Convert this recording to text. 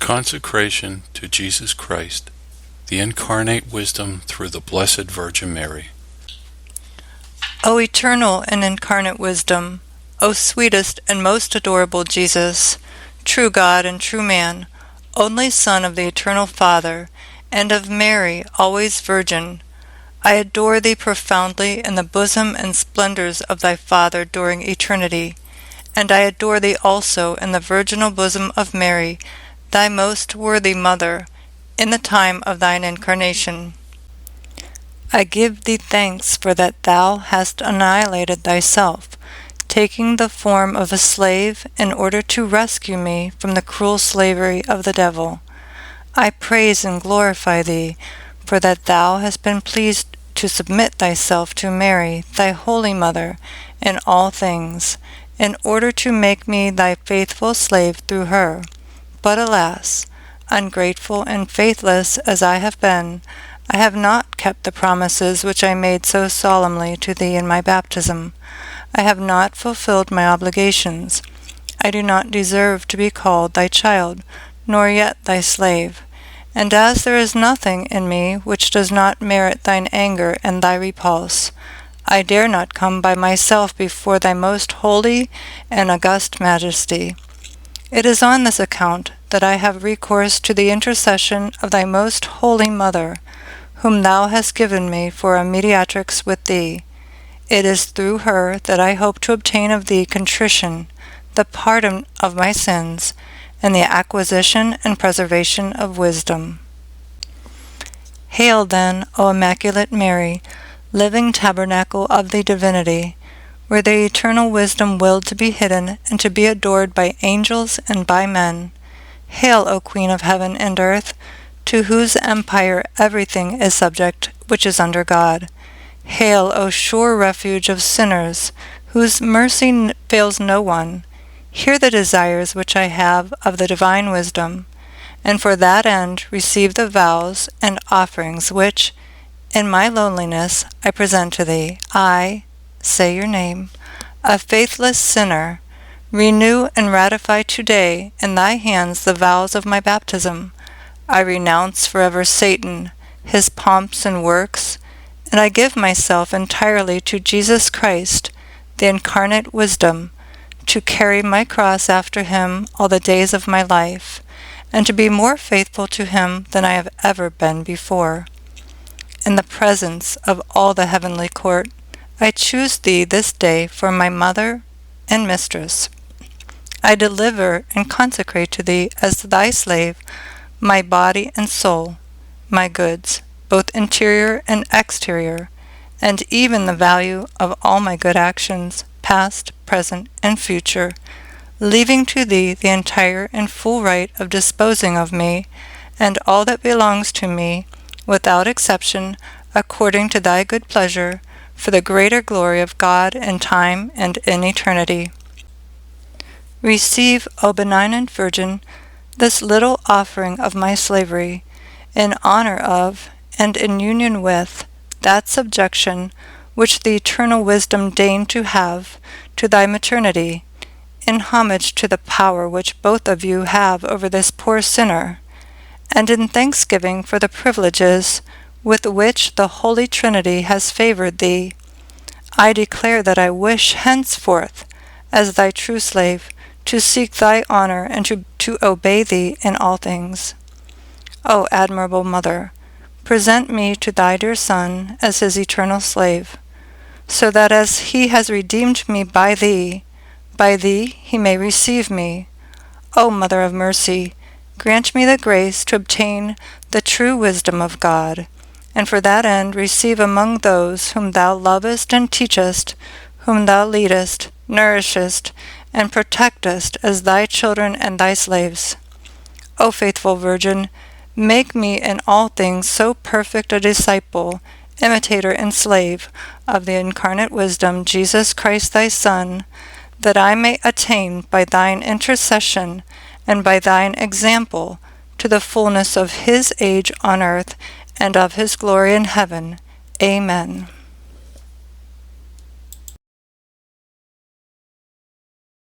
Consecration to Jesus Christ, the incarnate wisdom through the Blessed Virgin Mary. O eternal and incarnate wisdom, O sweetest and most adorable Jesus, true God and true man, only Son of the eternal Father, and of Mary, always Virgin, I adore thee profoundly in the bosom and splendors of thy Father during eternity, and I adore thee also in the virginal bosom of Mary, thy most worthy Mother, in the time of thine incarnation. I give thee thanks for that thou hast annihilated thyself, taking the form of a slave in order to rescue me from the cruel slavery of the devil. I praise and glorify thee, for that thou hast been pleased to submit thyself to Mary, thy holy Mother, in all things, in order to make me thy faithful slave through her. But alas, ungrateful and faithless as I have been, I have not kept the promises which I made so solemnly to thee in my baptism. I have not fulfilled my obligations. I do not deserve to be called thy child, nor yet thy slave. And as there is nothing in me which does not merit thine anger and thy repulse, I dare not come by myself before thy most holy and august majesty. It is on this account that I have recourse to the intercession of thy most holy Mother, whom thou hast given me for a mediatrix with thee. It is through her that I hope to obtain of thee contrition, the pardon of my sins, and the acquisition and preservation of wisdom. Hail then, O Immaculate Mary, living tabernacle of the divinity, where the eternal wisdom willed to be hidden and to be adored by angels and by men. Hail, O Queen of heaven and earth, to whose empire everything is subject which is under God. Hail, O sure refuge of sinners, whose mercy fails no one. Hear the desires which I have of the divine wisdom, and for that end receive the vows and offerings which, in my loneliness, I present to thee. I, say your name, a faithless sinner, renew and ratify today in thy hands the vows of my baptism. I renounce forever Satan, his pomps and works, and I give myself entirely to Jesus Christ, the incarnate wisdom, to carry my cross after him all the days of my life, and to be more faithful to him than I have ever been before. In the presence of all the heavenly court, I choose thee this day for my mother and mistress. I deliver and consecrate to thee as thy slave my body and soul, my goods, both interior and exterior, and even the value of all my good actions, past, present, and future, leaving to thee the entire and full right of disposing of me, and all that belongs to me, without exception, according to thy good pleasure, for the greater glory of God in time and in eternity. Receive, O benignant Virgin, this little offering of my slavery, in honor of, and in union with, that subjection which the eternal wisdom deigned to have to thy maternity, in homage to the power which both of you have over this poor sinner, and in thanksgiving for the privileges with which the Holy Trinity has favored thee. I declare that I wish henceforth, as thy true slave, to seek thy honor and to obey thee in all things. O admirable Mother, present me to thy dear Son as his eternal slave, so that as he has redeemed me by thee he may receive me. O Mother of mercy, grant me the grace to obtain the true wisdom of God, and for that end receive among those whom thou lovest and teachest, whom thou leadest, nourishest, and protectest as thy children and thy slaves. O faithful Virgin, make me in all things so perfect a disciple, imitator and slave of the incarnate wisdom, Jesus Christ thy Son, that I may attain by thine intercession and by thine example to the fullness of his age on earth and of his glory in heaven. Amen.